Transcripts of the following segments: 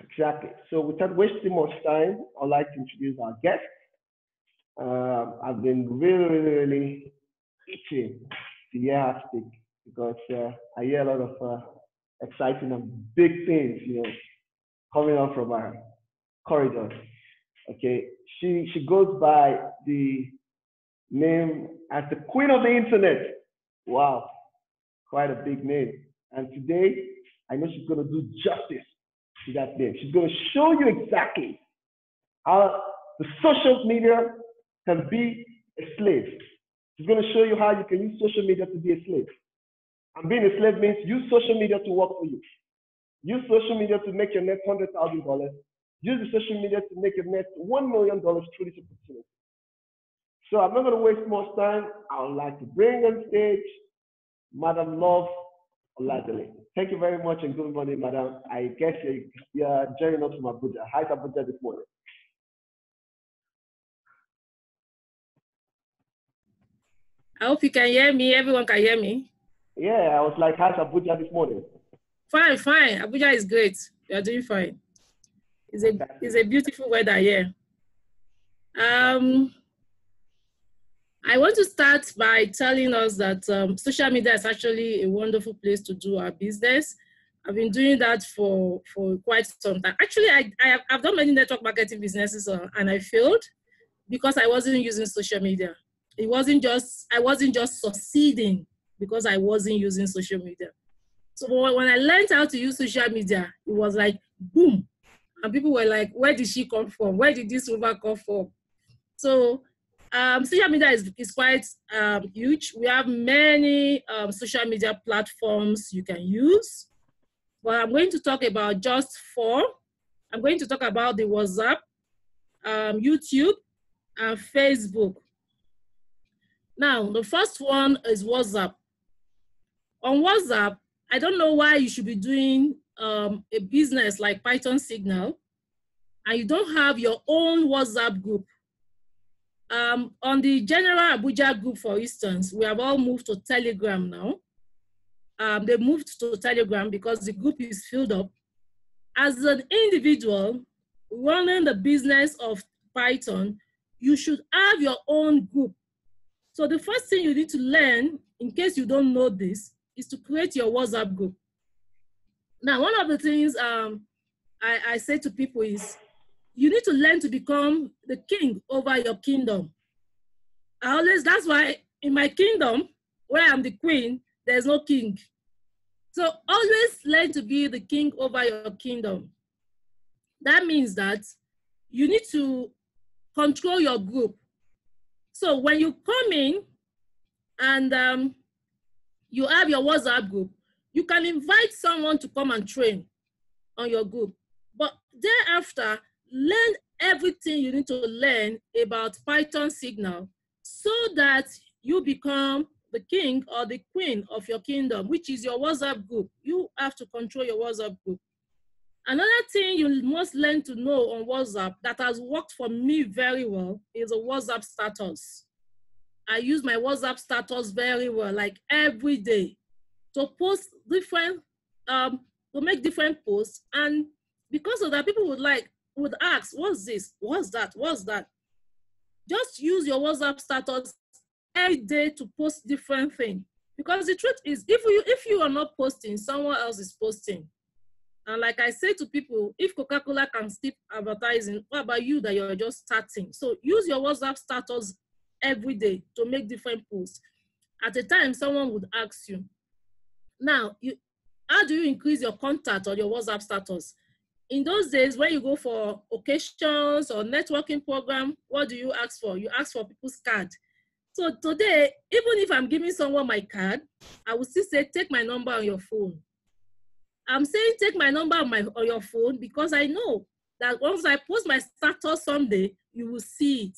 Exactly. So without wasting much time, I'd like to introduce our guest. I've been really itching to hear her speak because I hear a lot of exciting and big things, coming out from her corridors. Okay, she goes by the name as the Queen of the Internet. Wow, quite a big name. And today, I know she's going to do justice to that name. She's going to show you exactly how the social media can be a slave. She's going to show you how you can use social media to be a slave. And being a slave means use social media to work for you. Use social media to make your net $100,000. Use the social media to make your net $1 million through this opportunity. So I'm not going to waste much time. I would like to bring on stage Madam Love Oladele. Thank you very much and good morning, Madam. I guess you're joining us from Abuja. How's Abuja this morning? I hope you can hear me. Everyone can hear me. Yeah, I was like, how's Abuja this morning? Fine, fine. Abuja is great. We are doing fine. It's a beautiful weather here. I want to start by telling us that social media is actually a wonderful place to do our business. I've been doing that for quite some time. Actually, I've done many network marketing businesses and I failed because I wasn't using social media. I wasn't just succeeding because I wasn't using social media. So when I learned how to use social media, it was like, boom. And people were like, where did she come from? Where did this woman come from? So social media is quite huge. We have many social media platforms you can use. But I'm going to talk about just 4. I'm going to talk about the WhatsApp, YouTube, and Facebook. Now, the first one is WhatsApp. On WhatsApp, I don't know why you should be doing a business like Python Signal and you don't have your own WhatsApp group. On the general Abuja group, for instance, we have all moved to Telegram now. They moved to Telegram because the group is filled up. As an individual running the business of Python, you should have your own group. So the first thing you need to learn, in case you don't know this, is to create your WhatsApp group. Now, one of the things I say to people is, you need to learn to become the king over your kingdom. That's why in my kingdom, where I'm the queen, there's no king. So always learn to be the king over your kingdom. That means that you need to control your group. So when you come in and you have your WhatsApp group, you can invite someone to come and train on your group. But thereafter, learn everything you need to learn about Python Signal so that you become the king or the queen of your kingdom, which is your WhatsApp group. You have to control your WhatsApp group. Another thing you must learn to know on WhatsApp that has worked for me very well is a WhatsApp status. I use my WhatsApp status very well, like every day, to post different, to make different posts. And because of that, people would ask, what's this? What's that? What's that? Just use your WhatsApp status every day to post different things. Because the truth is, if you are not posting, someone else is posting. And like I say to people, if Coca-Cola can skip advertising, what about you that you're just starting? So use your WhatsApp status every day to make different posts. At a time, someone would ask you. Now, how do you increase your contact on your WhatsApp status? In those days, when you go for occasions or networking program, what do you ask for? You ask for people's card. So today, even if I'm giving someone my card, I will still say, take my number on your phone. I'm saying take my number on your phone because I know that once I post my status someday, you will see it.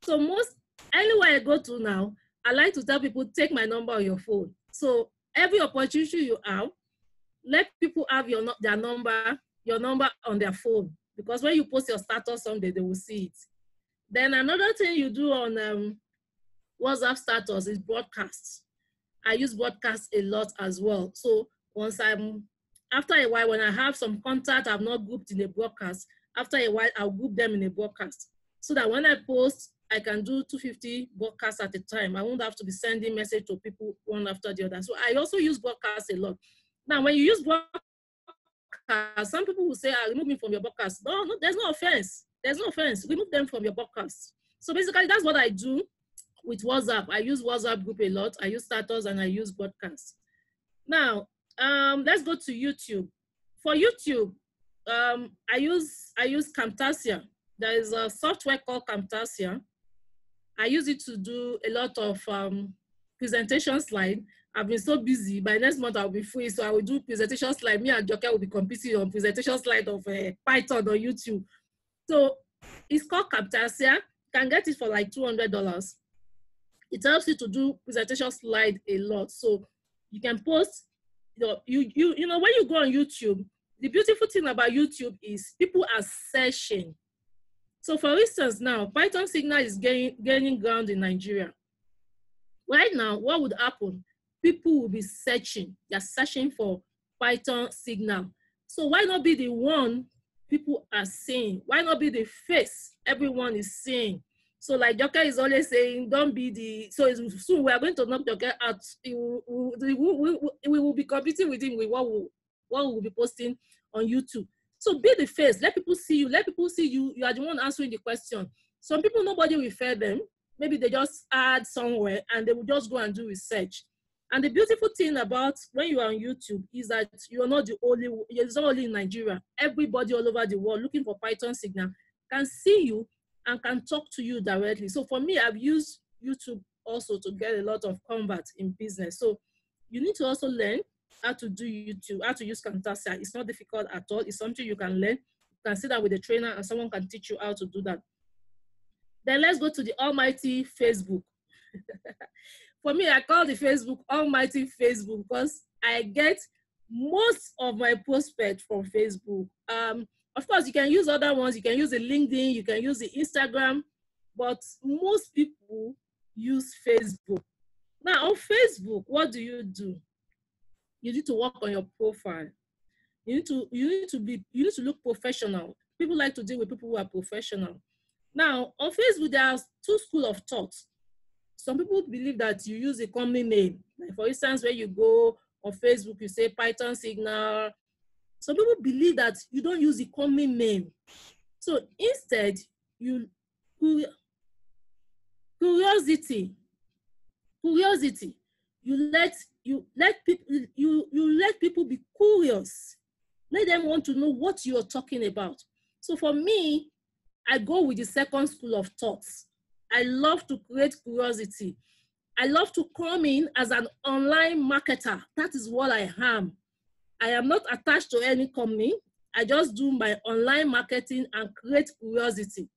So anywhere I go to now, I like to tell people, take my number on your phone. So every opportunity you have, let people have your number on their phone. Because when you post your status someday, they will see it. Then another thing you do on WhatsApp status is broadcasts. I use broadcasts a lot as well. So once I'm after a while, when I have some contact I've not grouped in a broadcast, after a while, I'll group them in a broadcast. So that when I post, I can do 250 broadcasts at a time. I won't have to be sending message to people one after the other. So I also use broadcasts a lot. Now, when you use broadcasts, some people will say, remove me from your broadcast. No, there's no offense. There's no offense. Remove them from your broadcast. So basically, that's what I do with WhatsApp. I use WhatsApp group a lot. I use status and I use broadcasts. Now, let's go to YouTube. For YouTube, I use Camtasia. There is a software called Camtasia. I use it to do a lot of presentation slide. I've been so busy. By next month, I'll be free, so I will do presentation slide. Me and Joker will be competing on presentation slide of Python on YouTube. So it's called Camtasia. You can get it for like $200. It helps you to do presentation slide a lot. So you can post, you know, when you go on YouTube, the beautiful thing about YouTube is people are searching. So for instance, now Python Signal is gaining ground in Nigeria. Right now, what would happen? People will be searching. They're searching for Python Signal. So why not be the one people are seeing? Why not be the face everyone is seeing? So like Joker is always saying, don't be the, so soon we are going to knock Joker out. We will be competing with him with what we will be posting on YouTube. So be the face, let people see you, let people see you. You are the one answering the question. Some people, nobody will refer them. Maybe they just add somewhere and they will just go and do research. And the beautiful thing about when you are on YouTube is that you're not the only, it's not only in Nigeria. Everybody all over the world looking for Python Signal can see you and can talk to you directly. So for me, I've used YouTube also to get a lot of converts in business. So you need to also learn how to do YouTube, how to use Camtasia. It's not difficult at all. It's something you can learn. You can sit down with a trainer and someone can teach you how to do that. Then let's go to the almighty Facebook. For me, I call the Facebook almighty Facebook because I get most of my prospects from Facebook. Of course, you can use other ones. You can use the LinkedIn, you can use the Instagram, but most people use Facebook. Now, on Facebook, what do? You need to work on your profile. You need to look professional. People like to deal with people who are professional. Now, on Facebook, there are two schools of thought. Some people believe that you use a company name. Like for instance, when you go on Facebook, you say Python Signal. Some people believe that you don't use the company name. So instead, curiosity. You let people be curious. Let them want to know what you're talking about. So for me, I go with the second school of thoughts. I love to create curiosity. I love to come in as an online marketer. That is what I am. I am not attached to any company. I just do my online marketing and create curiosity.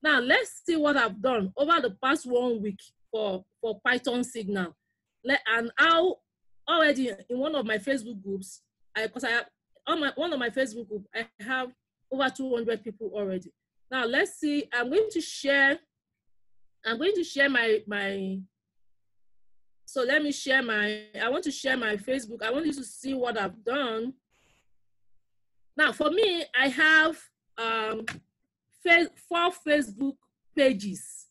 Now, let's see what I've done over the past 1 week for Python Signal. And how already in one of my Facebook groups, one of my Facebook group, I have over 200 people already. Now, let's see. I want to share my Facebook. I want you to see what I've done. Now, for me, I have 4 Facebook pages.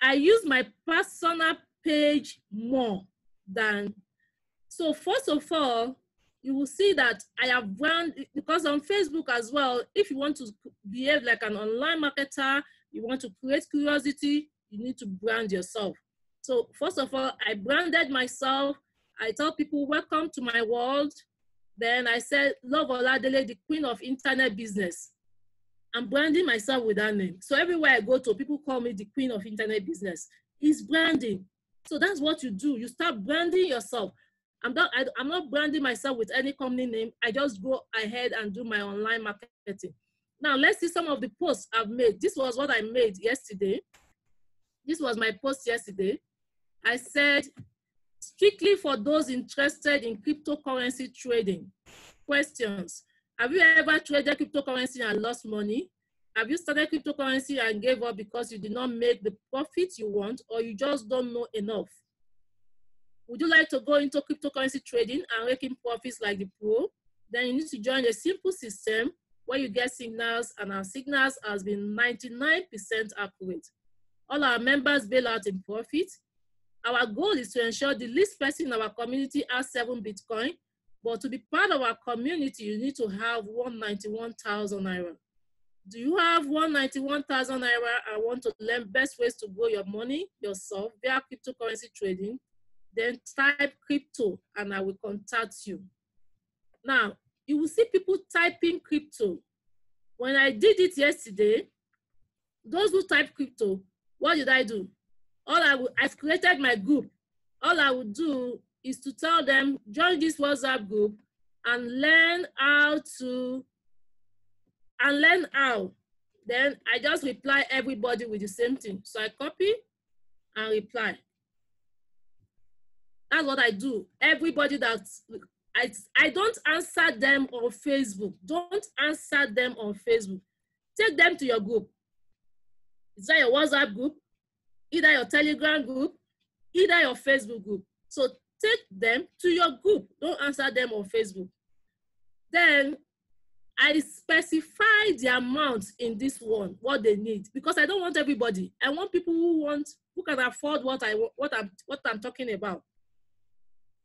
I use my personal page more than, so first of all, you will see that I have brand, because on Facebook as well, if you want to behave like an online marketer, you want to create curiosity, you need to brand yourself. So first of all, I branded myself. I tell people, welcome to my world. Then I said, love Oladele, the queen of internet business. I'm branding myself with that name. So everywhere I go to, people call me the queen of internet business. It's branding. So that's what you do. You start branding yourself. I'm not branding myself with any company name. I just go ahead and do my online marketing. Now, let's see some of the posts I've made. This was what I made yesterday. This was my post yesterday. I said, strictly for those interested in cryptocurrency trading. Questions. Have you ever traded cryptocurrency and lost money? Have you started cryptocurrency and gave up because you did not make the profits you want, or you just don't know enough? Would you like to go into cryptocurrency trading and making profits like the pro? Then you need to join a simple system where you get signals, and our signals has been 99% accurate. All our members bail out in profit. Our goal is to ensure the least person in our community has 7 Bitcoin, but to be part of our community, you need to have 191,000 naira. Do you have 191,000 naira and want to learn best ways to grow your money yourself via cryptocurrency trading? Then type crypto and I will contact you. Now, you will see people typing crypto. When I did it yesterday, those who type crypto, what did I do? I've created my group. All I would do is to tell them, join this WhatsApp group and learn how. Then I just reply everybody with the same thing. So I copy and reply. That's what I do. Everybody I don't answer them on Facebook. Don't answer them on Facebook. Take them to your group. Is that your WhatsApp group? Either your Telegram group, either your Facebook group. So take them to your group. Don't answer them on Facebook. Then I specify the amount in this one, what they need, because I don't want everybody. I want people who can afford what I'm talking about.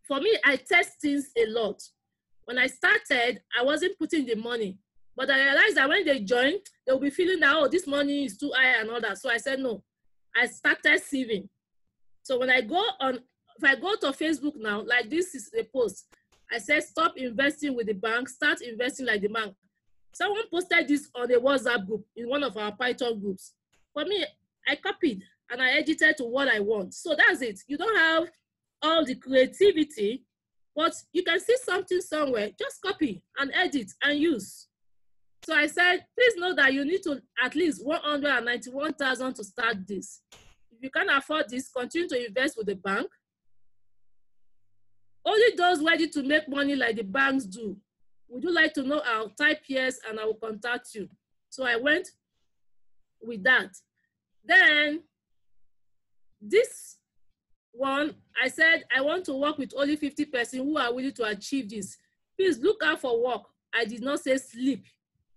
For me, I test things a lot. When I started, I wasn't putting the money, but I realized that when they join, they'll be feeling that, oh, this money is too high and all that. So I said, no, I started saving. So when if I go to Facebook now, like this is a post, I said, stop investing with the bank, start investing like the bank. Someone posted this on a WhatsApp group in one of our Python groups. For me, I copied and I edited to what I want. So that's it. You don't have all the creativity, but you can see something somewhere, just copy and edit and use. So I said, please know that you need to at least 191,000 to start this. If you can't afford this, continue to invest with the bank. Only those ready to make money like the banks do. Would you like to know? I'll type yes and I will contact you. So I went with that. Then this one, I said, I want to work with only 50 persons who are willing to achieve this. Please look out for work. I did not say sleep.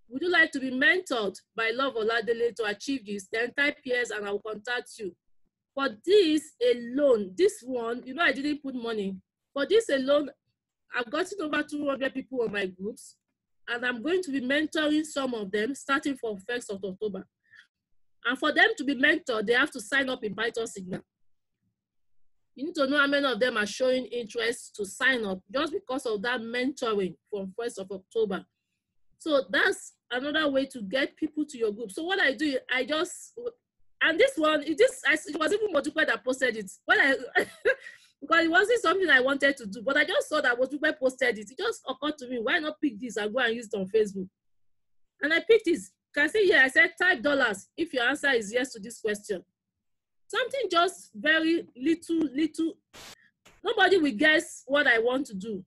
Would you like to be mentored by Love Oladele to achieve this? Then type yes and I will contact you. For this alone, this one, I didn't put money. For this alone, I've gotten over 200 people on my groups, and I'm going to be mentoring some of them starting from 1st of October. And for them to be mentored, they have to sign up in Python Signal. You need to know how many of them are showing interest to sign up just because of that mentoring from 1st of October. So that's another way to get people to your group. So what I do, and this one, it was even Modupe that posted it. Because it wasn't something I wanted to do, but I just saw that Modupe posted it. It just occurred to me, why not pick this and go and use it on Facebook? And I picked this. You can see here, I said type dollars if your answer is yes to this question. Something just very little. Nobody will guess what I want to do.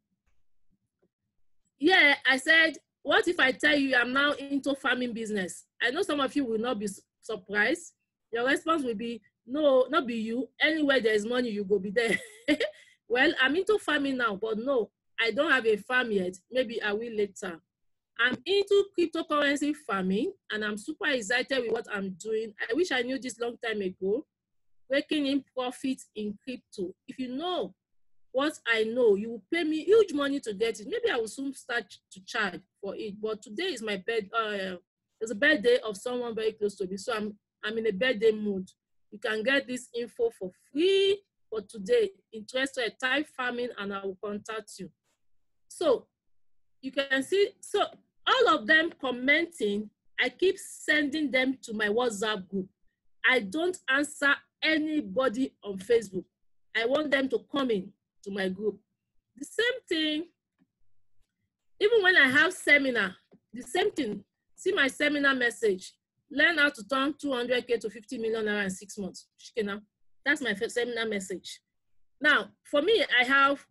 Yeah, I said, what if I tell you I'm now into farming business? I know some of you will not be surprised. Your response will be, no, not be you. Anywhere there's money, you go be there. Well, I'm into farming now, but no, I don't have a farm yet. Maybe I will later. I'm into cryptocurrency farming, and I'm super excited with what I'm doing. I wish I knew this long time ago. Raking in profits in crypto. If you know what I know, you will pay me huge money to get it. Maybe I will soon start to charge for it. But today is my it's a birthday of someone very close to me, so I'm in a birthday mood. You can get this info for free for today. Interested, type farming and I will contact you. So you can see, so all of them commenting, I keep sending them to my WhatsApp group. I don't answer anybody on Facebook. I want them to come in to my group. The same thing, even when I have seminar, the same thing. See my seminar message. Learn how to turn 200K to 50 million naira in 6 months. That's my first seminar message. Now, for me, I have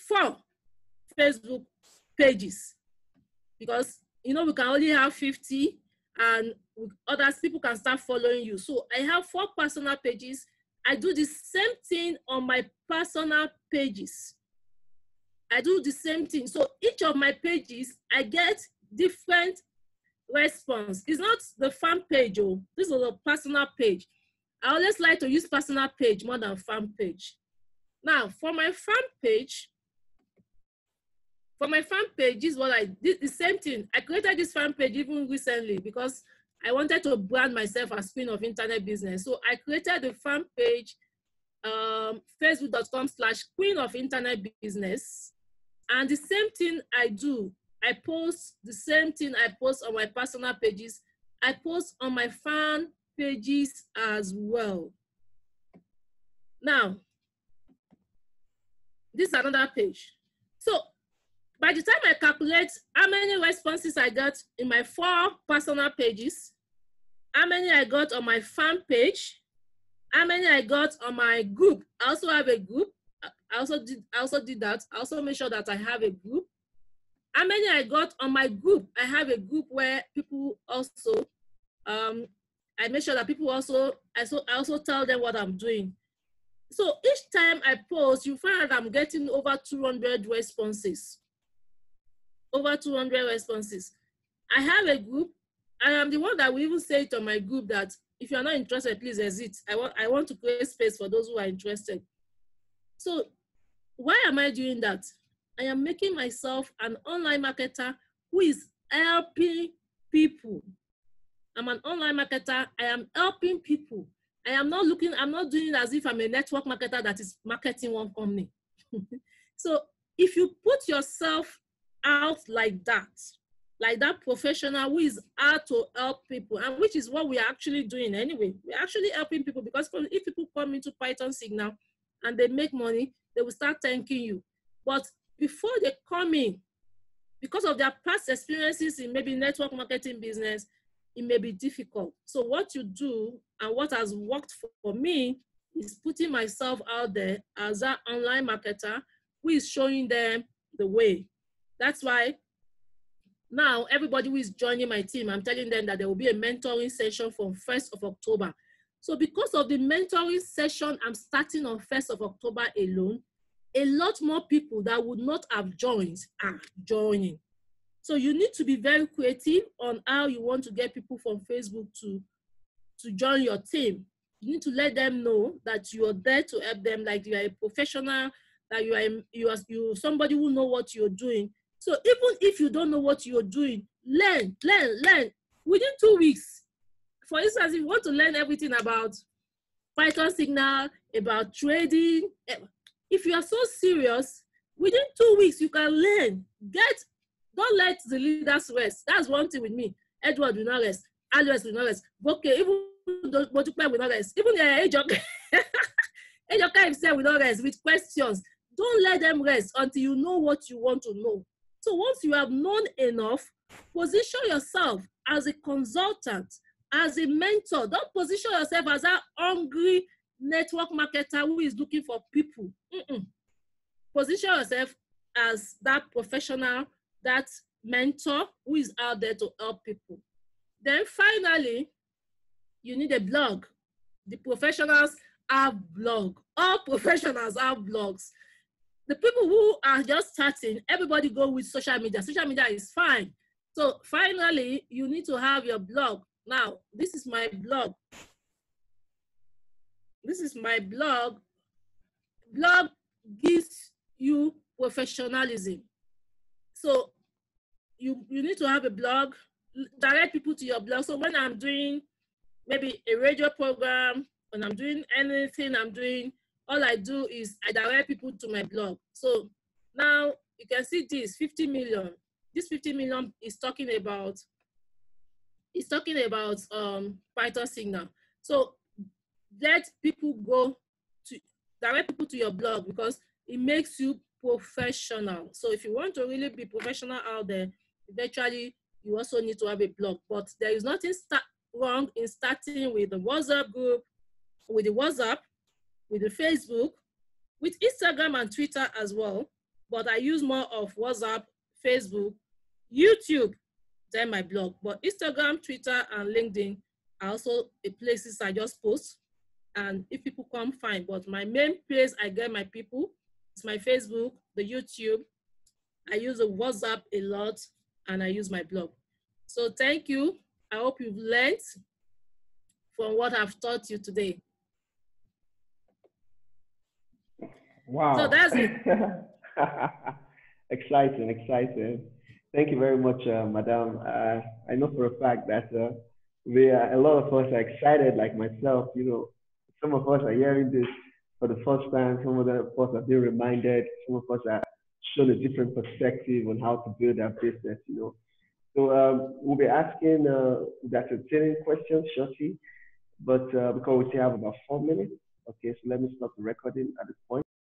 4 Facebook pages because, we can only have 50 and with others, people can start following you. So I have 4 personal pages. I do the same thing on my personal pages. I do the same thing. So each of my pages, I get different response. It's not the fan page, oh, this is a personal page. I always like to use personal page more than fan page. Now, for my fan page, this is what I did, the same thing. I created this fan page even recently because I wanted to brand myself as Queen of Internet Business. So I created the fan page, facebook.com/Queen of Internet Business. And the same thing I do, I post the same thing I post on my personal pages. I post on my fan pages as well. Now, this is another page. So by the time I calculate how many responses I got in my 4 personal pages, how many I got on my fan page, how many I got on my group. I also have a group. I also did that. I also made sure that I have a group. How many I got on my group? I have a group where people also, I make sure that people also, I also tell them what I'm doing. So each time I post, you find that I'm getting over 200 responses. Over 200 responses. I have a group. I am the one that will even say it on my group that if you're not interested, please exit. I want to create space for those who are interested. So why am I doing that? I am making myself an online marketer who is helping people. I'm an online marketer. I am helping people. I'm not doing it as if I'm a network marketer that is marketing one company. So if you put yourself out like that professional who is out to help people, and which is what we are actually doing anyway. We're actually helping people, because if people come into Python Signal and they make money, they will start thanking you. But before they come in, because of their past experiences in maybe network marketing business, it may be difficult. So what you do, and what has worked for me, is putting myself out there as an online marketer who is showing them the way. That's why now everybody who is joining my team, I'm telling them that there will be a mentoring session from 1st of October. So because of the mentoring session I'm starting on 1st of October alone, a lot more people that would not have joined are joining. So you need to be very creative on how you want to get people from Facebook to join your team. You need to let them know that you are there to help them, like you are a professional, that you are somebody who knows what you're doing. So even if you don't know what you're doing, learn. Within 2 weeks, for instance, if you want to learn everything about Python Signal, about trading, if you are so serious, within 2 weeks, you can learn. Don't let the leaders rest. That's one thing with me. Edward will not rest. Alois will not rest. Okay, even Motukpe will not rest. Even Ejoka himself will not rest with questions. Don't let them rest until you know what you want to know. So once you have known enough, position yourself as a consultant, as a mentor. Don't position yourself as a hungry network marketer who is looking for people. Position yourself as that professional, that mentor who is out there to help people. Then finally, you need a blog. The professionals have blogs. All professionals have blogs. The people who are just starting, everybody go with social media. Social media is fine. So finally, you need to have your blog. Now, this is my blog. This is my blog. Blog gives you professionalism. So you need to have a blog, direct people to your blog. So when I'm doing maybe a radio program, when I'm doing anything I'm doing, all I do is I direct people to my blog. So now you can see this 50 million. This 50 million is talking about Python Signal. So let people direct people to your blog, because it makes you professional. So if you want to really be professional out there, eventually you also need to have a blog. But there is nothing wrong in starting with the WhatsApp group, with the WhatsApp, with the Facebook, with Instagram and Twitter as well. But I use more of WhatsApp, Facebook, YouTube, then my blog. But Instagram, Twitter, and LinkedIn are also the places I just post. And if people come, fine. But my main place I get my people is my Facebook, the YouTube, I use a WhatsApp a lot, and I use my blog. So thank you. I hope you've learned from what I've taught you today. So Wow. that's it. Exciting, exciting. Thank you very much, Madam. I know for a fact that a lot of us are excited, like myself. Some of us are hearing this for the first time. Some of us are being reminded. Some of us are shown a different perspective on how to build our business. So we'll be asking that entertaining questions shortly, but because we still have about 4 minutes. Okay, so let me stop the recording at this point.